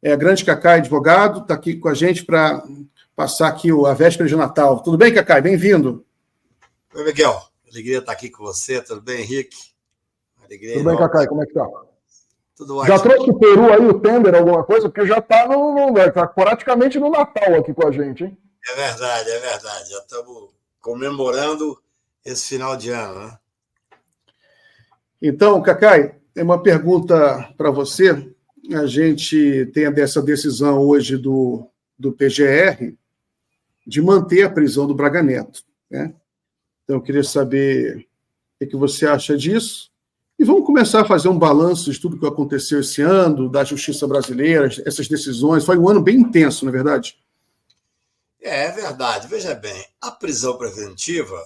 Grande Cacai, advogado, está aqui com a gente para passar aqui a véspera de Natal. Tudo bem, Cacai? Bem-vindo. Oi, Miguel. Alegria estar aqui com você. Tudo bem, Henrique? Alegria Tudo bem, Cacai? Como é que tá? Tudo ótimo. Já trouxe o peru aí, o tender, alguma coisa? Porque já tá praticamente no Natal aqui com a gente, hein? É verdade. Já estamos comemorando esse final de ano, né? Então, Cacai, é uma pergunta para você. A gente tem essa decisão hoje do PGR de manter a prisão do Braga Neto, né? Então, eu queria saber o que você acha disso. E vamos começar a fazer um balanço de tudo que aconteceu esse ano, da justiça brasileira, essas decisões. Foi um ano bem intenso, não é verdade? É verdade. Veja bem, a prisão preventiva,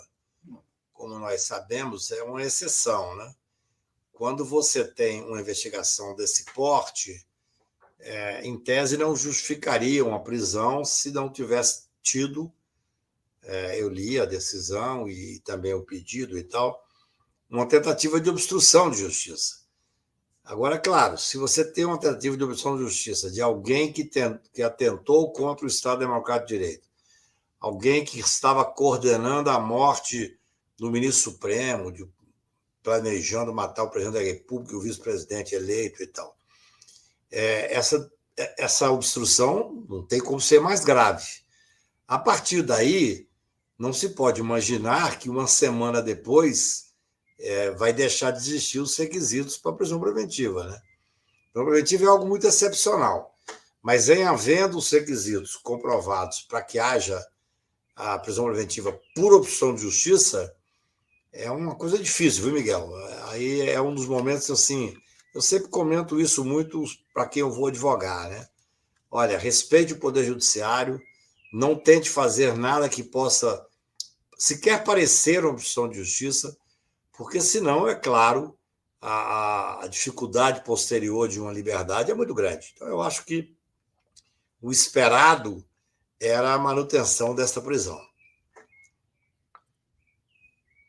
como nós sabemos, é uma exceção, né? Quando você tem uma investigação desse porte, em tese não justificaria uma prisão se não tivesse tido, eu li a decisão e também o pedido e tal, uma tentativa de obstrução de justiça. Agora, claro, se você tem uma tentativa de obstrução de justiça de alguém que atentou contra o Estado Democrático de Direito, alguém que estava coordenando a morte do ministro Supremo, planejando matar o presidente da República e o vice-presidente eleito e tal, essa obstrução não tem como ser mais grave. A partir daí, não se pode imaginar que uma semana depois vai deixar de existir os requisitos para a prisão preventiva, né? A prisão preventiva é algo muito excepcional, mas em havendo os requisitos comprovados para que haja a prisão preventiva por obstrução de justiça, é uma coisa difícil, viu, Miguel? Aí é um dos momentos, assim, eu sempre comento isso muito para quem eu vou advogar, né? Olha, respeite o Poder Judiciário, não tente fazer nada que possa sequer parecer uma obstrução de justiça, porque senão, é claro, a dificuldade posterior de uma liberdade é muito grande. Então, eu acho que o esperado era a manutenção desta prisão.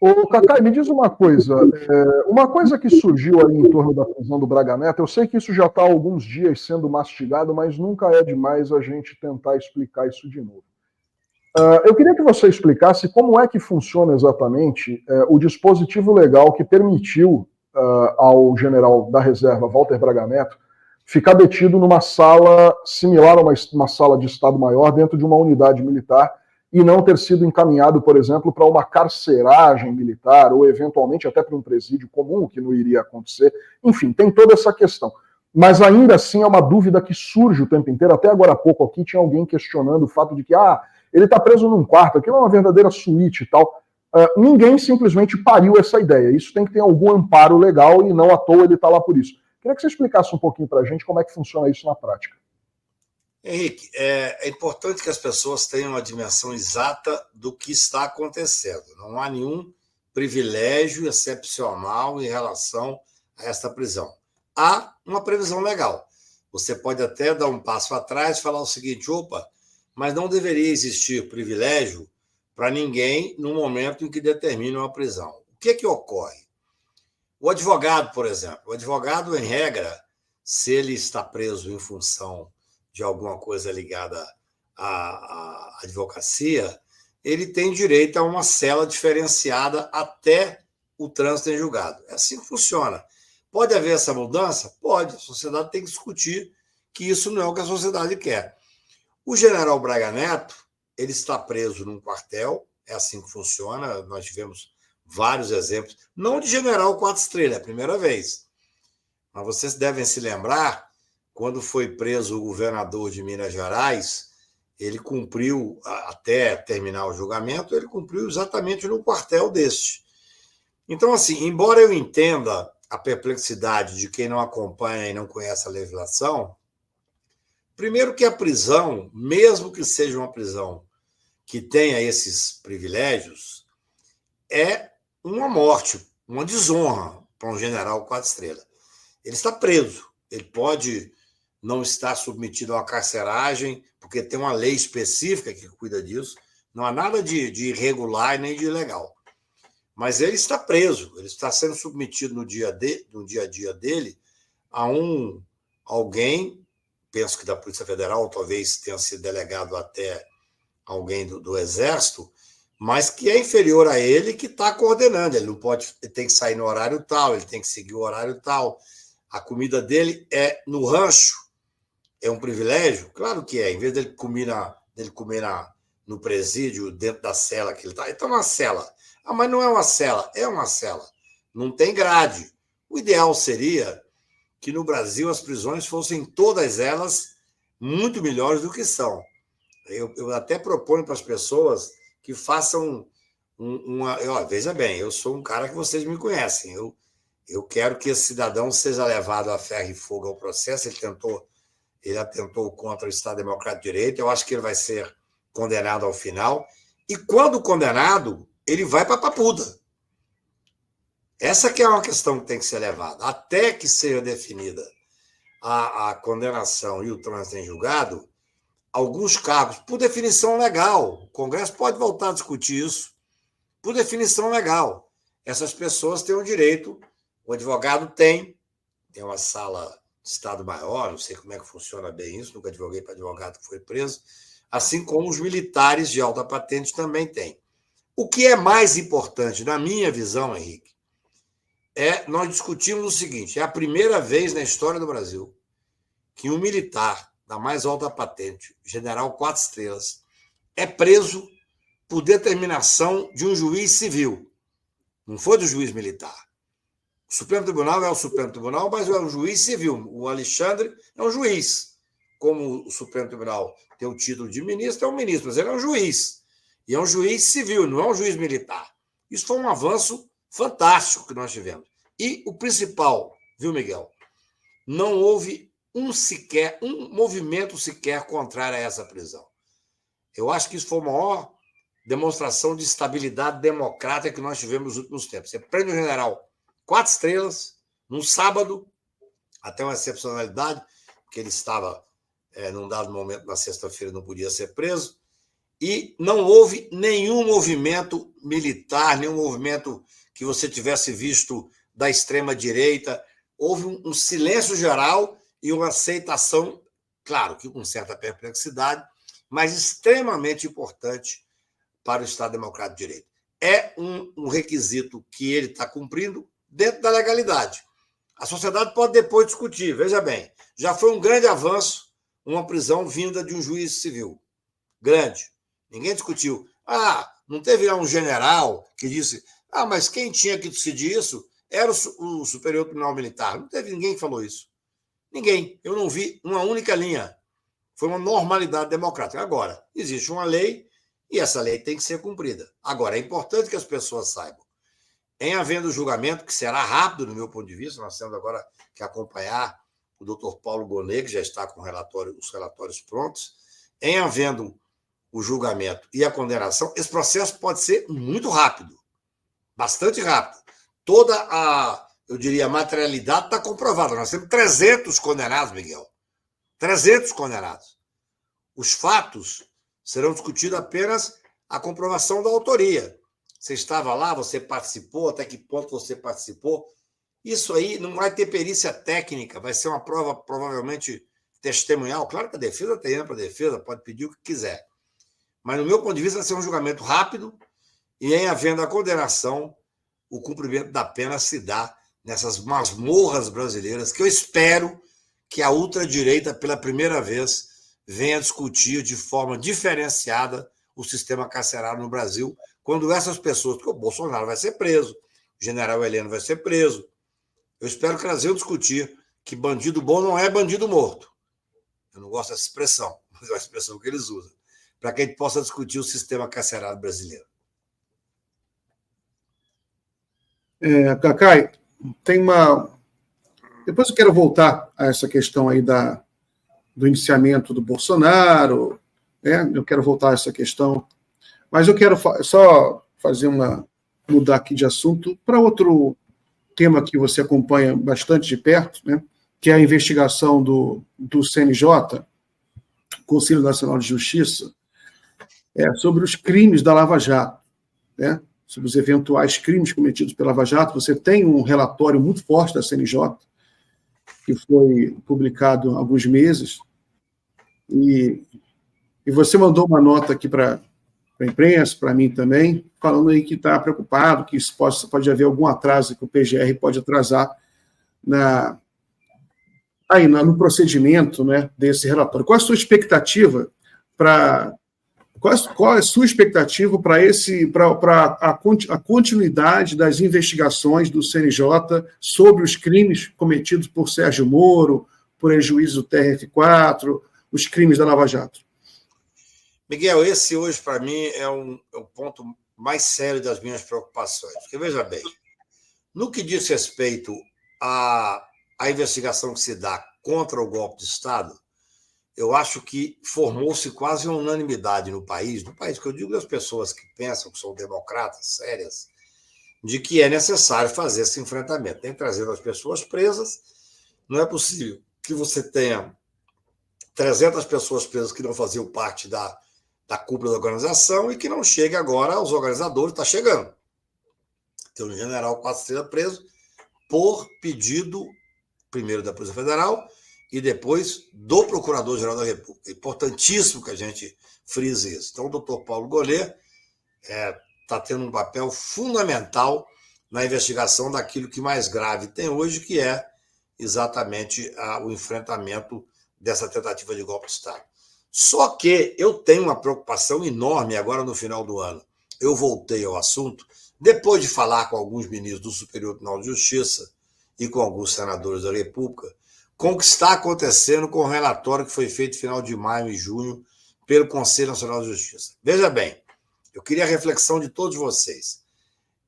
Ô, Cacai, me diz uma coisa que surgiu aí em torno da prisão do Braga Neto, eu sei que isso já está há alguns dias sendo mastigado, mas nunca é demais a gente tentar explicar isso de novo. Eu queria que você explicasse como é que funciona exatamente o dispositivo legal que permitiu ao general da reserva, Walter Braga Neto, ficar detido numa sala similar a uma sala de Estado-Maior dentro de uma unidade militar e não ter sido encaminhado, por exemplo, para uma carceragem militar ou eventualmente até para um presídio comum, o que não iria acontecer. Enfim, tem toda essa questão. Mas ainda assim é uma dúvida que surge o tempo inteiro. Até agora há pouco aqui tinha alguém questionando o fato de que ele está preso num quarto, aquilo é uma verdadeira suíte e tal. Ninguém simplesmente pariu essa ideia. Isso tem que ter algum amparo legal e não à toa ele está lá por isso. Queria que você explicasse um pouquinho para a gente como é que funciona isso na prática. Henrique, é importante que as pessoas tenham a dimensão exata do que está acontecendo. Não há nenhum privilégio excepcional em relação a esta prisão. Há uma previsão legal. Você pode até dar um passo atrás e falar o seguinte: opa, mas não deveria existir privilégio para ninguém no momento em que determina uma prisão. O que ocorre? O advogado, por exemplo, o advogado, em regra, se ele está preso em função de alguma coisa ligada à advocacia, ele tem direito a uma cela diferenciada até o trânsito em julgado. É assim que funciona. Pode haver essa mudança? Pode. A sociedade tem que discutir que isso não é o que a sociedade quer. O general Braga Neto, ele está preso num quartel, é assim que funciona, nós tivemos vários exemplos, não de general 4 estrelas, é a primeira vez. Mas vocês devem se lembrar, quando foi preso o governador de Minas Gerais, ele cumpriu, até terminar o julgamento, ele cumpriu exatamente no quartel deste. Então, assim, embora eu entenda a perplexidade de quem não acompanha e não conhece a legislação, primeiro que a prisão, mesmo que seja uma prisão que tenha esses privilégios, é uma morte, uma desonra para um general 4 estrelas. Ele está preso, ele pode não estar submetido a uma carceragem, porque tem uma lei específica que cuida disso, não há nada de irregular nem de ilegal. Mas ele está preso, ele está sendo submetido no dia a dia dele a alguém penso que da Polícia Federal, talvez tenha sido delegado até alguém do Exército, mas que é inferior a ele, que está coordenando. Ele não pode, ele tem que sair no horário tal, ele tem que seguir o horário tal. A comida dele é no rancho. É um privilégio? Claro que é. Em vez dele comer no presídio, dentro da cela que ele está, ele está numa cela. Ah, mas não é uma cela. É uma cela. Não tem grade. O ideal seria que no Brasil as prisões fossem todas elas muito melhores do que são. Eu até proponho para as pessoas que façam veja bem, eu sou um cara que vocês me conhecem. Eu quero que esse cidadão seja levado a ferro e fogo ao processo. Ele atentou contra o Estado Democrático de Direito. Eu acho que ele vai ser condenado ao final. E quando condenado, ele vai para a papuda. Essa que é uma questão que tem que ser levada. Até que seja definida a condenação e o trânsito em julgado, alguns cargos, por definição legal, o Congresso pode voltar a discutir isso, por definição legal. Essas pessoas têm o direito, o advogado tem uma sala de Estado Maior, não sei como é que funciona bem isso, nunca advoguei para advogado que foi preso, assim como os militares de alta patente também têm. O que é mais importante, na minha visão, Henrique, nós discutimos o seguinte: é a primeira vez na história do Brasil que um militar da mais alta patente, general 4 estrelas, é preso por determinação de um juiz civil. Não foi do juiz militar. O Supremo Tribunal é o Supremo Tribunal, mas é um juiz civil. O Alexandre é um juiz. Como o Supremo Tribunal tem o título de ministro, é um ministro, mas ele é um juiz. E é um juiz civil, não é um juiz militar. Isso foi um avanço fantástico que nós tivemos. E o principal, viu, Miguel? Não houve um movimento sequer contrário a essa prisão. Eu acho que isso foi a maior demonstração de estabilidade democrática que nós tivemos nos últimos tempos. Você prende um general 4 estrelas, num sábado, até uma excepcionalidade, porque ele estava, num dado momento, na sexta-feira, não podia ser preso, e não houve nenhum movimento militar, nenhum movimento que você tivesse visto da extrema-direita. Houve um silêncio geral e uma aceitação, claro que com certa perplexidade, mas extremamente importante para o Estado Democrático de Direito. É um requisito que ele está cumprindo dentro da legalidade. A sociedade pode depois discutir, veja bem, já foi um grande avanço uma prisão vinda de um juiz civil. Grande. Ninguém discutiu. Não teve lá um general que disse, mas quem tinha que decidir isso era o Superior Tribunal Militar. Não teve ninguém que falou isso. Ninguém. Eu não vi uma única linha. Foi uma normalidade democrática. Agora, existe uma lei e essa lei tem que ser cumprida. Agora, é importante que as pessoas saibam. Em havendo julgamento, que será rápido, no meu ponto de vista, nós temos agora que acompanhar o doutor Paulo Gonet, que já está com os relatórios prontos. Em havendo o julgamento e a condenação, esse processo pode ser muito rápido, bastante rápido. Toda eu diria, a materialidade está comprovada. Nós temos 300 condenados, Miguel. 300 condenados. Os fatos serão discutidos apenas a comprovação da autoria. Você estava lá, você participou, até que ponto você participou. Isso aí não vai ter perícia técnica, vai ser uma prova provavelmente testemunhal. Claro que a defesa tem para a defesa, pode pedir o que quiser. Mas, no meu ponto de vista, vai ser um julgamento rápido e, em havendo a condenação, o cumprimento da pena se dá nessas masmorras brasileiras, que eu espero que a ultradireita, pela primeira vez, venha discutir de forma diferenciada o sistema carcerário no Brasil, quando essas pessoas, porque o Bolsonaro vai ser preso, o general Heleno vai ser preso. Eu espero que elas venham discutir que bandido bom não é bandido morto. Eu não gosto dessa expressão, mas é a expressão que eles usam, para que a gente possa discutir o sistema carcerário brasileiro. Cacai, tem uma... Depois eu quero voltar a essa questão aí do indiciamento do Bolsonaro, né? Eu quero voltar a essa questão, mas eu quero só mudar aqui de assunto para outro tema que você acompanha bastante de perto, né? Que é a investigação do CNJ, Conselho Nacional de Justiça, sobre os crimes da Lava Jato, né? Sobre os eventuais crimes cometidos pela Lava Jato. Você tem um relatório muito forte da CNJ, que foi publicado há alguns meses, E você mandou uma nota aqui para a imprensa, para mim também, falando aí que está preocupado, que isso pode haver algum atraso, que o PGR pode atrasar no procedimento, né, desse relatório. Qual a sua expectativa qual é a sua expectativa para a continuidade das investigações do CNJ sobre os crimes cometidos por Sérgio Moro, por ex-juízes do TRF4, os crimes da Lava Jato? Miguel, esse hoje, para mim, é o ponto mais sério das minhas preocupações. Porque, veja bem, no que diz respeito à investigação que se dá contra o golpe de Estado, eu acho que formou-se quase uma unanimidade no país que eu digo das pessoas que pensam, que são democratas, sérias, de que é necessário fazer esse enfrentamento. Tem que trazer as pessoas presas. Não é possível que você tenha 300 pessoas presas que não faziam parte da cúpula da organização e que não chegue agora aos organizadores. Está chegando. Tem um general 4 estrelas preso por pedido, primeiro da Polícia Federal e depois do Procurador-Geral da República. É importantíssimo que a gente frise isso. Então, o doutor Paulo Gonet está tendo um papel fundamental na investigação daquilo que mais grave tem hoje, que é exatamente o enfrentamento dessa tentativa de golpe de Estado. Só que eu tenho uma preocupação enorme agora no final do ano. Eu voltei ao assunto, depois de falar com alguns ministros do Superior Tribunal de Justiça e com alguns senadores da República, com o que está acontecendo com o relatório que foi feito no final de maio e junho pelo Conselho Nacional de Justiça. Veja bem, eu queria a reflexão de todos vocês.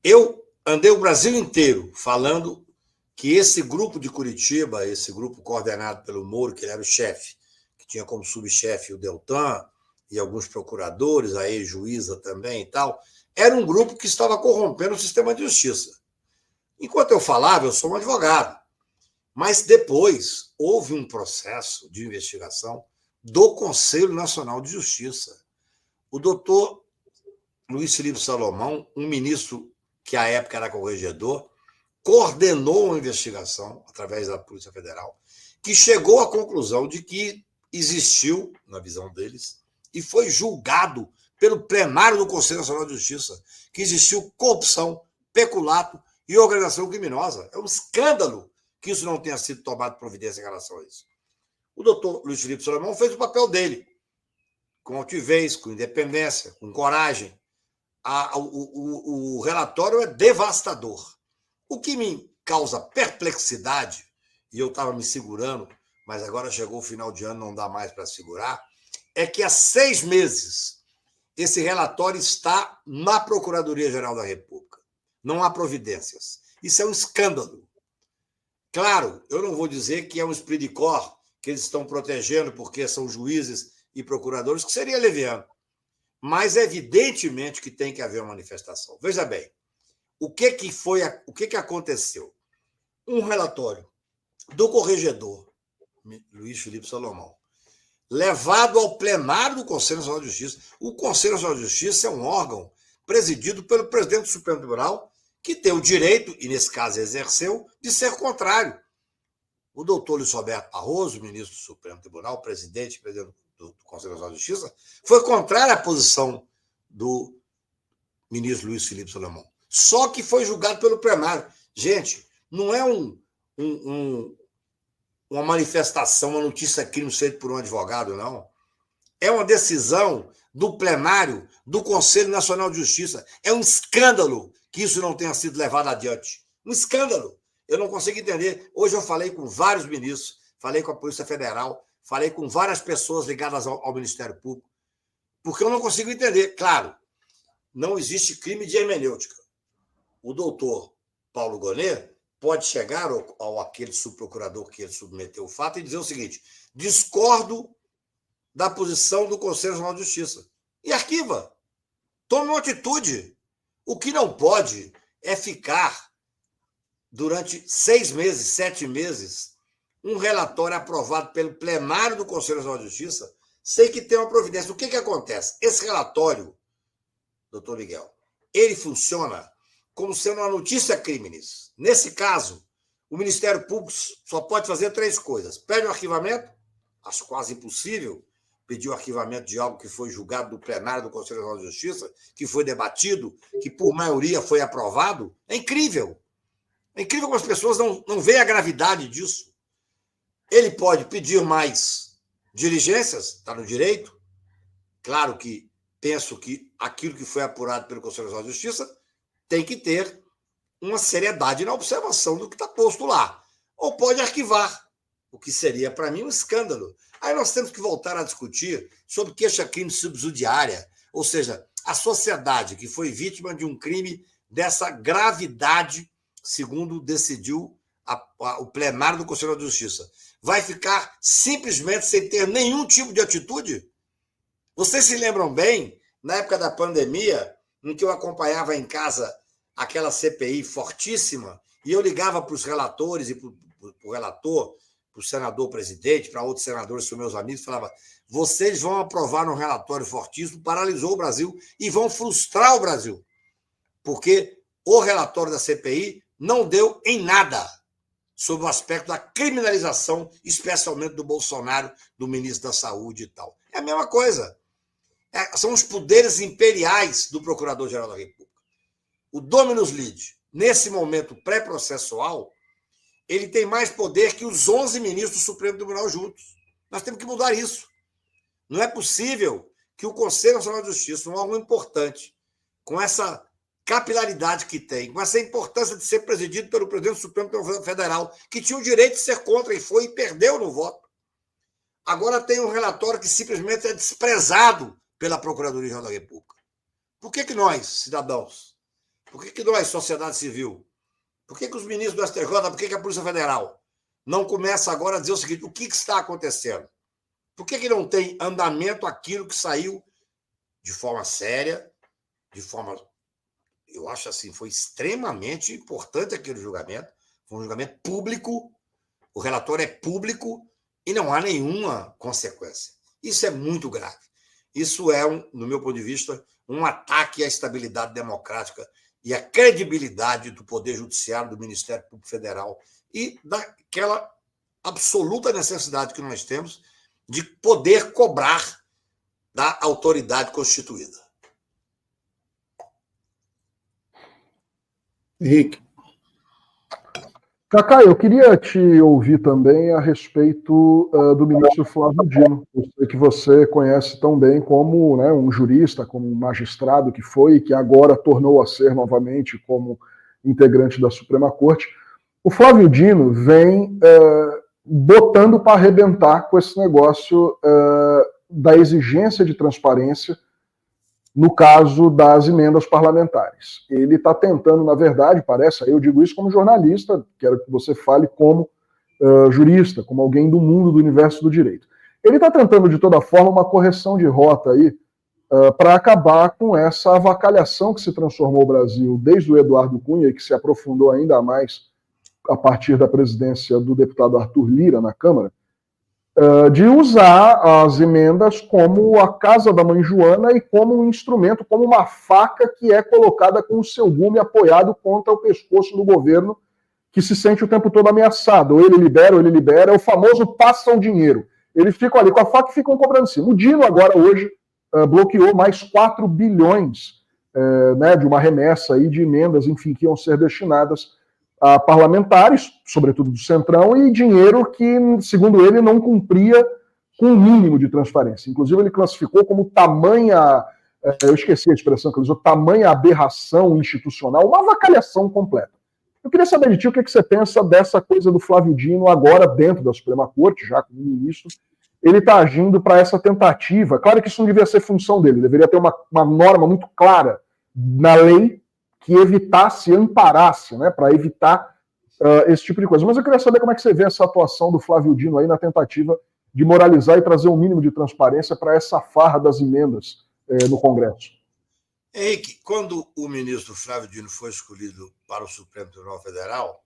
Eu andei o Brasil inteiro falando que esse grupo de Curitiba, esse grupo coordenado pelo Moro, que ele era o chefe, que tinha como subchefe o Deltan e alguns procuradores, a ex-juíza também e tal, era um grupo que estava corrompendo o sistema de justiça. Enquanto eu falava, eu sou um advogado. Mas depois houve um processo de investigação do Conselho Nacional de Justiça. O doutor Luiz Felipe Salomão, um ministro que à época era corregedor, coordenou uma investigação através da Polícia Federal, que chegou à conclusão de que existiu, na visão deles, e foi julgado pelo plenário do Conselho Nacional de Justiça, que existiu corrupção, peculato e organização criminosa. É um escândalo que isso não tenha sido tomado providência em relação a isso. O doutor Luiz Felipe Salomão fez o papel dele, com altivez, com independência, com coragem. O relatório é devastador. O que me causa perplexidade, e eu estava me segurando, mas agora chegou o final de ano, não dá mais para segurar, é que há 6 meses esse relatório está na Procuradoria-Geral da República. Não há providências. Isso é um escândalo. Claro, eu não vou dizer que é um esprit de corps que eles estão protegendo porque são juízes e procuradores, que seria leviano. Mas evidentemente que tem que haver uma manifestação. Veja bem, o que aconteceu? Um relatório do corregedor, Luiz Felipe Salomão, levado ao plenário do Conselho Nacional de Justiça. O Conselho Nacional de Justiça é um órgão presidido pelo presidente do Supremo Tribunal, que tem o direito, e nesse caso exerceu, de ser contrário. O doutor Luiz Roberto Barroso, ministro do Supremo Tribunal, presidente do Conselho Nacional de Justiça, foi contrário à posição do ministro Luiz Felipe Salomão. Só que foi julgado pelo plenário. Gente, não é uma manifestação, uma notícia crime feita por um advogado, não. É uma decisão do plenário do Conselho Nacional de Justiça. É um escândalo que isso não tenha sido levado adiante. Um escândalo. Eu não consigo entender. Hoje eu falei com vários ministros, falei com a Polícia Federal, falei com várias pessoas ligadas ao Ministério Público, porque eu não consigo entender. Claro, não existe crime de hermenêutica. O doutor Paulo Gonet pode chegar ao aquele subprocurador que ele submeteu o fato e dizer o seguinte: discordo da posição do Conselho Nacional de Justiça. E arquiva. Tome uma atitude. O que não pode é ficar durante 6 meses, 7 meses, um relatório aprovado pelo plenário do Conselho Nacional de Justiça sem que tenha uma providência. O que acontece? Esse relatório, doutor Miguel, ele funciona como sendo uma notícia crimes. Nesse caso, o Ministério Público só pode fazer 3 coisas. Pede um arquivamento, acho quase impossível, pedir o arquivamento de algo que foi julgado no plenário do Conselho Nacional de Justiça, que foi debatido, que por maioria foi aprovado. É incrível. É incrível como as pessoas não veem a gravidade disso. Ele pode pedir mais diligências, está no direito. Claro que penso que aquilo que foi apurado pelo Conselho Nacional de Justiça tem que ter uma seriedade na observação do que está posto lá. Ou pode arquivar, o que seria, para mim, um escândalo. Aí nós temos que voltar a discutir sobre queixa-crime subsidiária, ou seja, a sociedade que foi vítima de um crime dessa gravidade, segundo decidiu o plenário do Conselho de Justiça, vai ficar simplesmente sem ter nenhum tipo de atitude? Vocês se lembram bem, na época da pandemia, em que eu acompanhava em casa aquela CPI fortíssima, e eu ligava para os relatores e para o relator, para o senador presidente, para outros senadores, que são meus amigos, falava: vocês vão aprovar um relatório fortíssimo, paralisou o Brasil e vão frustrar o Brasil, porque o relatório da CPI não deu em nada sobre o aspecto da criminalização, especialmente do Bolsonaro, do ministro da Saúde e tal. É a mesma coisa. São os poderes imperiais do Procurador-Geral da República. O Dominus Lide, nesse momento pré-processual, ele tem mais poder que os 11 ministros do Supremo Tribunal juntos. Nós temos que mudar isso. Não é possível que o Conselho Nacional de Justiça, um órgão importante, com essa capilaridade que tem, com essa importância de ser presidido pelo presidente do Supremo Tribunal Federal, que tinha o direito de ser contra e foi e perdeu no voto. Agora tem um relatório que simplesmente é desprezado pela Procuradoria-Geral da República. Por que nós, cidadãos, por que nós, sociedade civil, por que os ministros do STJ, por que a Polícia Federal não começa agora a dizer o seguinte: o que está acontecendo? Por que não tem andamento aquilo que saiu de forma séria, de forma... Eu acho assim, foi extremamente importante aquele julgamento, foi um julgamento público, o relatório é público e não há nenhuma consequência. Isso é muito grave. Isso é, no meu ponto de vista, um ataque à estabilidade democrática e à credibilidade do Poder Judiciário, do Ministério Público Federal e daquela absoluta necessidade que nós temos de poder cobrar da autoridade constituída. Henrique. Cacá, eu queria te ouvir também a respeito do ministro Flávio Dino. Eu sei que você conhece tão bem como, né, um jurista, como um magistrado que foi e que agora tornou a ser novamente como integrante da Suprema Corte. O Flávio Dino vem botando para arrebentar com esse negócio da exigência de transparência no caso das emendas parlamentares. Ele está tentando, na verdade, parece, eu digo isso como jornalista, quero que você fale como jurista, como alguém do mundo, do universo do direito. Ele está tentando, de toda forma, uma correção de rota aí para acabar com essa avacalhação que se transformou o Brasil desde o Eduardo Cunha e que se aprofundou ainda mais a partir da presidência do deputado Arthur Lira na Câmara, de usar as emendas como a casa da mãe Joana e como um instrumento, como uma faca que é colocada com o seu gume apoiado contra o pescoço do governo, que se sente o tempo todo ameaçado. Ou ele libera, é o famoso passa o dinheiro. Eles ficam ali com a faca e ficam cobrando em cima. O Dino agora, hoje, bloqueou mais 4 bilhões né, de uma remessa aí de emendas, enfim, que iam ser destinadas a parlamentares, sobretudo do Centrão, e dinheiro que, segundo ele, não cumpria com o mínimo de transparência. Inclusive, ele classificou como tamanha, eu esqueci a expressão que ele usou, tamanha aberração institucional, uma avacalhação completa. Eu queria saber de ti o que você pensa dessa coisa do Flávio Dino agora dentro da Suprema Corte, já como ministro. Ele está agindo para essa tentativa. Claro que isso não devia ser função dele, deveria ter uma norma muito clara na lei que evitasse, amparasse, né, para evitar esse tipo de coisa. Mas eu queria saber como é que você vê essa atuação do Flávio Dino aí na tentativa de moralizar e trazer um mínimo de transparência para essa farra das emendas no Congresso. Henrique, quando o ministro Flávio Dino foi escolhido para o Supremo Tribunal Federal,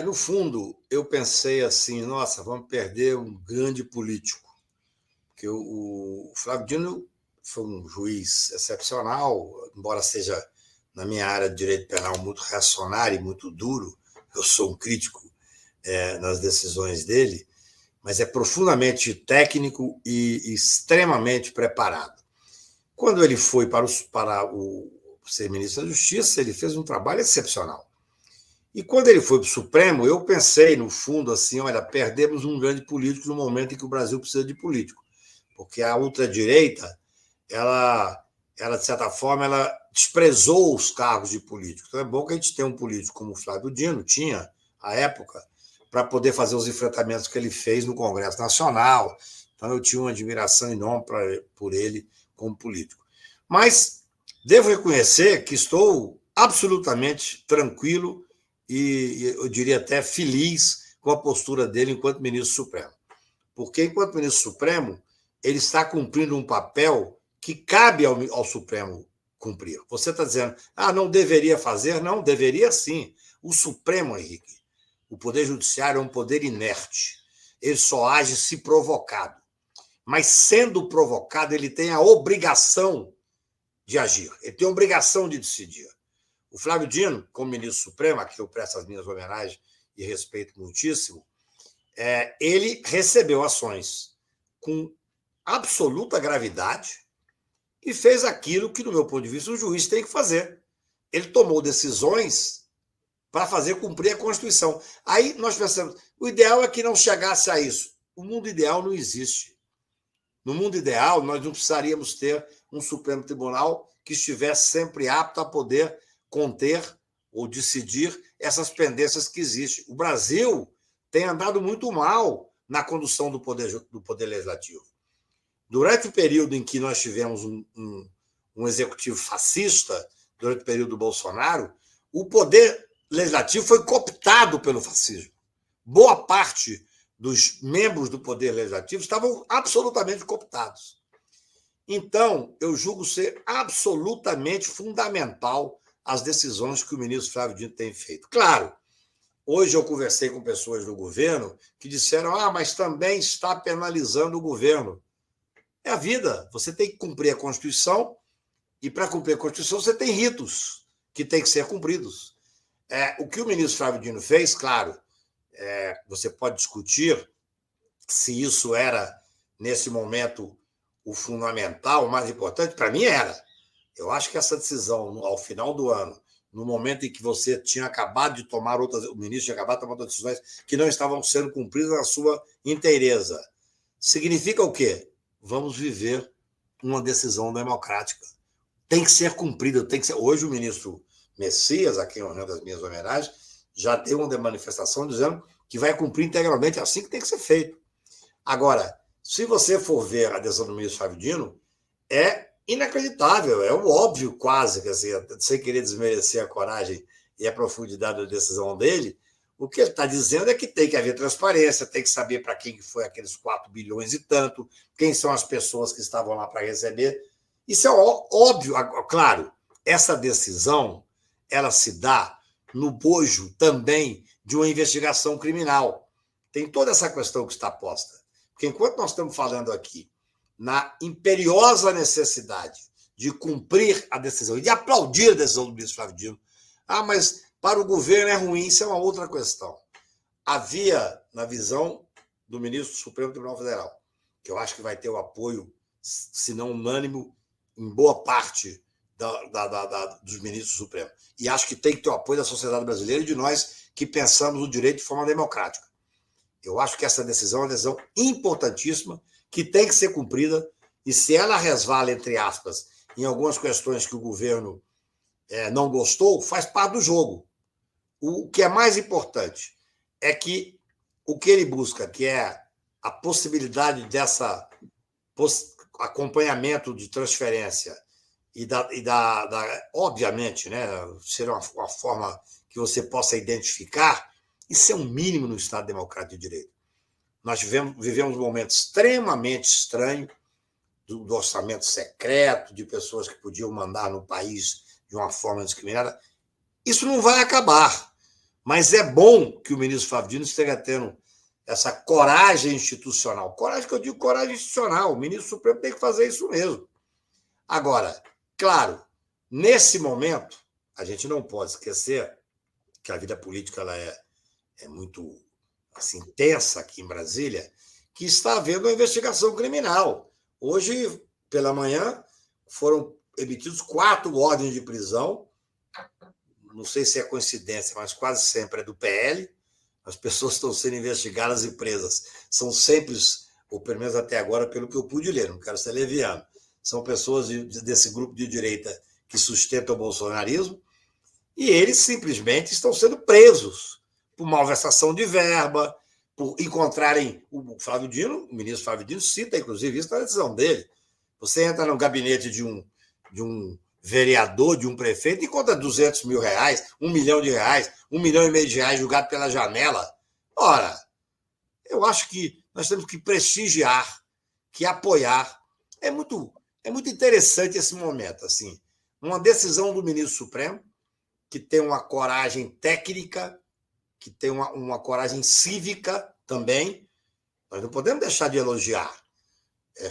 no fundo, eu pensei assim, nossa, vamos perder um grande político. Porque o Flávio Dino foi um juiz excepcional, embora seja, na minha área de direito penal, muito reacionário e muito duro. Eu sou um crítico nas decisões dele, mas é profundamente técnico e extremamente preparado. Quando ele foi para ser ministro da Justiça, ele fez um trabalho excepcional. E quando ele foi para o Supremo, eu pensei, no fundo, assim, olha, perdemos um grande político no momento em que o Brasil precisa de político. Porque a ultradireita, ela de certa forma, ela desprezou os cargos de político. Então é bom que a gente tenha um político como o Flávio Dino, tinha, à época, para poder fazer os enfrentamentos que ele fez no Congresso Nacional. Então eu tinha uma admiração enorme por ele como político. Mas devo reconhecer que estou absolutamente tranquilo e eu diria até feliz com a postura dele enquanto ministro supremo. Porque, enquanto ministro supremo, ele está cumprindo um papel que cabe ao Supremo cumprir. Você está dizendo, não deveria fazer? Não, deveria sim. O Supremo, Henrique, o Poder Judiciário é um poder inerte. Ele só age se provocado. Mas, sendo provocado, ele tem a obrigação de agir. Ele tem a obrigação de decidir. O Flávio Dino, como ministro supremo, a quem eu presto as minhas homenagens e respeito muitíssimo, ele recebeu ações com absoluta gravidade e fez aquilo que, no meu ponto de vista, o juiz tem que fazer. Ele tomou decisões para fazer cumprir a Constituição. Aí nós pensamos, o ideal é que não chegasse a isso. O mundo ideal não existe. No mundo ideal, nós não precisaríamos ter um Supremo Tribunal que estivesse sempre apto a poder conter ou decidir essas pendências que existem. O Brasil tem andado muito mal na condução do poder legislativo. Durante o período em que nós tivemos um executivo fascista, durante o período do Bolsonaro, o poder legislativo foi cooptado pelo fascismo. Boa parte dos membros do poder legislativo estavam absolutamente cooptados. Então, eu julgo ser absolutamente fundamental as decisões que o ministro Flávio Dino tem feito. Claro, hoje eu conversei com pessoas do governo que disseram, mas também está penalizando o governo. É a vida. Você tem que cumprir a Constituição e, para cumprir a Constituição, você tem ritos que têm que ser cumpridos. O que o ministro Flávio Dino fez, claro, você pode discutir se isso era, nesse momento, o fundamental, o mais importante. Para mim, era. Eu acho que essa decisão, ao final do ano, no momento em que você tinha acabado de tomar outras, o ministro tinha acabado de tomar outras decisões que não estavam sendo cumpridas na sua inteireza, significa o quê? Vamos viver uma decisão democrática. Tem que ser cumprida, tem que ser. Hoje o ministro Messias, a quem eu rendo as minhas homenagens, já deu uma manifestação dizendo que vai cumprir integralmente, assim que tem que ser feito. Agora, se você for ver a decisão do ministro Flávio Dino, é inacreditável, é o óbvio quase, assim, sem querer desmerecer a coragem e a profundidade da decisão dele, o que ele está dizendo é que tem que haver transparência, tem que saber para quem foi aqueles 4 bilhões e tanto, quem são as pessoas que estavam lá para receber. Isso é óbvio. Claro, essa decisão ela se dá no bojo também de uma investigação criminal. Tem toda essa questão que está posta. Porque enquanto nós estamos falando aqui na imperiosa necessidade de cumprir a decisão e de aplaudir a decisão do ministro Flávio Dino, mas para o governo é ruim, isso é uma outra questão. Havia, na visão do ministro do Supremo Tribunal Federal, que eu acho que vai ter o apoio, se não unânime, em boa parte dos ministros do Supremo. E acho que tem que ter o apoio da sociedade brasileira e de nós que pensamos o direito de forma democrática. Eu acho que essa decisão é uma decisão importantíssima, que tem que ser cumprida, e se ela resvala, entre aspas, em algumas questões que o governo não gostou, faz parte do jogo. O que é mais importante é que o que ele busca, que é a possibilidade dessa acompanhamento de transferência e obviamente, né, ser uma forma que você possa identificar, isso é um mínimo no Estado Democrático de Direito. Nós vivemos um momento extremamente estranho do orçamento secreto, de pessoas que podiam mandar no país de uma forma discriminada. Isso não vai acabar, mas é bom que o ministro Flávio Dino esteja tendo essa coragem institucional. Coragem que eu digo, coragem institucional. O ministro Supremo tem que fazer isso mesmo. Agora, claro, nesse momento, a gente não pode esquecer que a vida política ela é muito assim, tensa aqui em Brasília, que está havendo uma investigação criminal. Hoje, pela manhã, foram emitidos 4 ordens de prisão. Não sei se é coincidência, mas quase sempre é do PL. As pessoas estão sendo investigadas e presas. São sempre, ou pelo menos até agora, pelo que eu pude ler, não quero ser leviano, são pessoas desse grupo de direita que sustenta o bolsonarismo, e eles simplesmente estão sendo presos por malversação de verba, por encontrarem o Flávio Dino, o ministro Flávio Dino cita, inclusive, isso na decisão dele. Você entra no gabinete de um vereador, de um prefeito, e encontra 200 mil reais, R$1 milhão, R$1,5 milhão de reais jogado pela janela. Ora, eu acho que nós temos que prestigiar, que apoiar. É muito interessante esse momento, assim. Uma decisão do ministro Supremo, que tem uma coragem técnica, que tem uma coragem cívica também. Nós não podemos deixar de elogiar.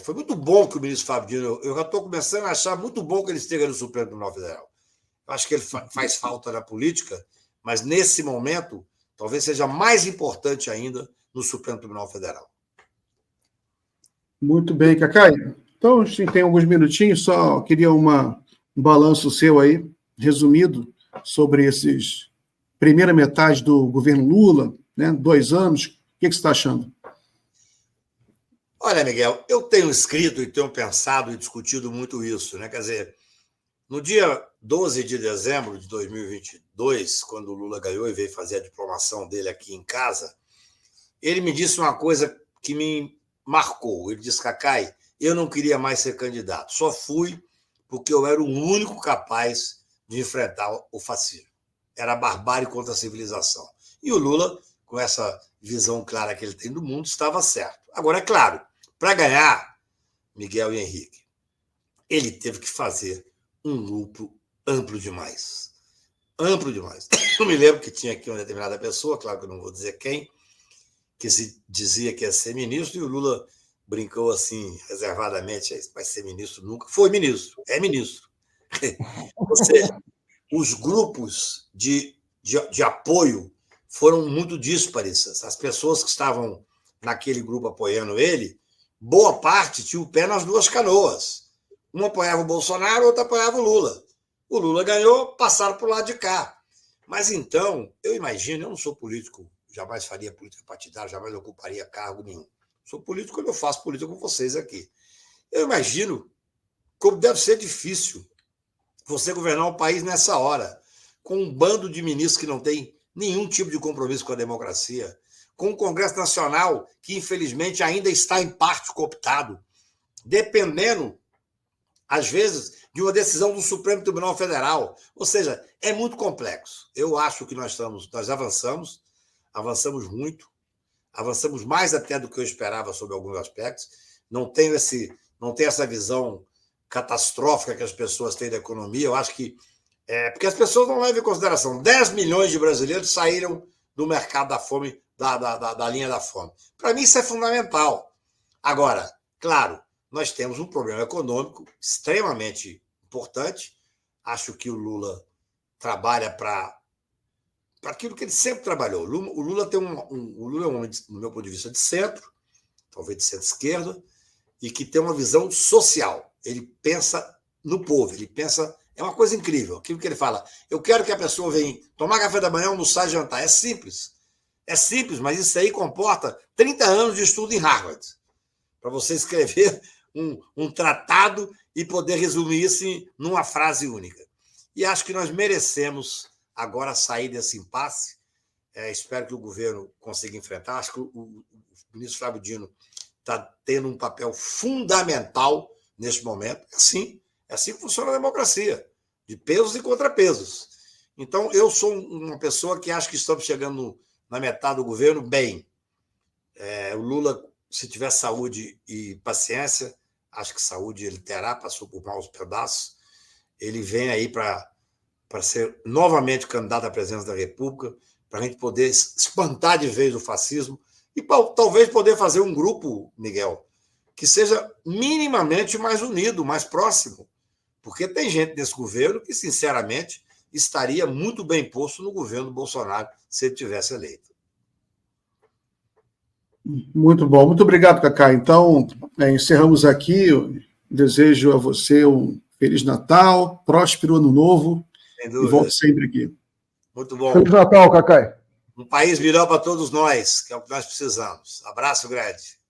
Foi muito bom que o ministro Flávio Dino... Eu já estou começando a achar muito bom que ele esteja no Supremo Tribunal Federal. Eu acho que ele faz falta na política, mas nesse momento talvez seja mais importante ainda no Supremo Tribunal Federal. Muito bem, Cacai. Então, a gente tem alguns minutinhos, só queria um balanço seu aí, resumido, sobre esses primeira metade do governo Lula, né, 2 anos. O que você está achando? Olha, Miguel, eu tenho escrito e tenho pensado e discutido muito isso, né? Quer dizer, no dia 12 de dezembro de 2022, quando o Lula ganhou e veio fazer a diplomação dele aqui em casa, ele me disse uma coisa que me marcou. Ele disse, Cacai, eu não queria mais ser candidato, só fui porque eu era o único capaz de enfrentar o fascismo. Era a barbárie contra a civilização. E o Lula, com essa visão clara que ele tem do mundo, estava certo. Agora, é claro, para ganhar, Miguel e Henrique, ele teve que fazer um grupo amplo demais. Amplo demais. Eu me lembro que tinha aqui uma determinada pessoa, claro que eu não vou dizer quem, que se dizia que ia ser ministro, e o Lula brincou assim, reservadamente, vai ser ministro nunca. Foi ministro, é ministro. Ou seja, os grupos de apoio foram muito díspares. As pessoas que estavam naquele grupo apoiando ele, boa parte tinha o pé nas 2 canoas. Uma apoiava o Bolsonaro, outra apoiava o Lula. O Lula ganhou, passaram para o lado de cá. Mas então, eu imagino, eu não sou político, jamais faria política partidária, jamais ocuparia cargo nenhum. Sou político quando eu faço política com vocês aqui. Eu imagino como deve ser difícil você governar o país nessa hora, com um bando de ministros que não tem nenhum tipo de compromisso com a democracia, com um Congresso Nacional que, infelizmente, ainda está em parte cooptado, dependendo, às vezes, de uma decisão do Supremo Tribunal Federal. Ou seja, é muito complexo. Eu acho que nós avançamos muito, avançamos mais até do que eu esperava sobre alguns aspectos. Não tenho essa visão catastrófica que as pessoas têm da economia. Eu acho que porque as pessoas não levam em consideração. 10 milhões de brasileiros saíram do mercado da fome, da linha da fome. Para mim, isso é fundamental. Agora, claro, nós temos um problema econômico extremamente importante. Acho que o Lula trabalha para aquilo que ele sempre trabalhou. O Lula é um homem, no meu ponto de vista, de centro, talvez de centro-esquerda, e que tem uma visão social. Ele pensa no povo, ele pensa... É uma coisa incrível. Aquilo que ele fala, eu quero que a pessoa venha tomar café da manhã, almoçar e jantar. É simples. É simples, mas isso aí comporta 30 anos de estudo em Harvard. Para você escrever um tratado e poder resumir isso numa frase única. E acho que nós merecemos agora sair desse impasse. Espero que o governo consiga enfrentar. Acho que o ministro Flávio Dino está tendo um papel fundamental neste momento. É assim que funciona a democracia, de pesos e contrapesos. Então, eu sou uma pessoa que acho que estamos chegando na metade do governo bem. O Lula, se tiver saúde e paciência, acho que saúde ele terá, passou por maus pedaços, ele vem aí para ser novamente candidato à presidência da República, para a gente poder espantar de vez o fascismo e talvez poder fazer um grupo, Miguel, que seja minimamente mais unido, mais próximo. Porque tem gente nesse governo que, sinceramente, estaria muito bem posto no governo do Bolsonaro se ele tivesse eleito. Muito bom. Muito obrigado, Cacá. Então, encerramos aqui. Eu desejo a você um Feliz Natal, próspero Ano Novo. Sem E dúvida. volte sempre aqui. Muito bom. Feliz Natal, Cacá. Um país melhor para todos nós, que é o que nós precisamos. Abraço grande.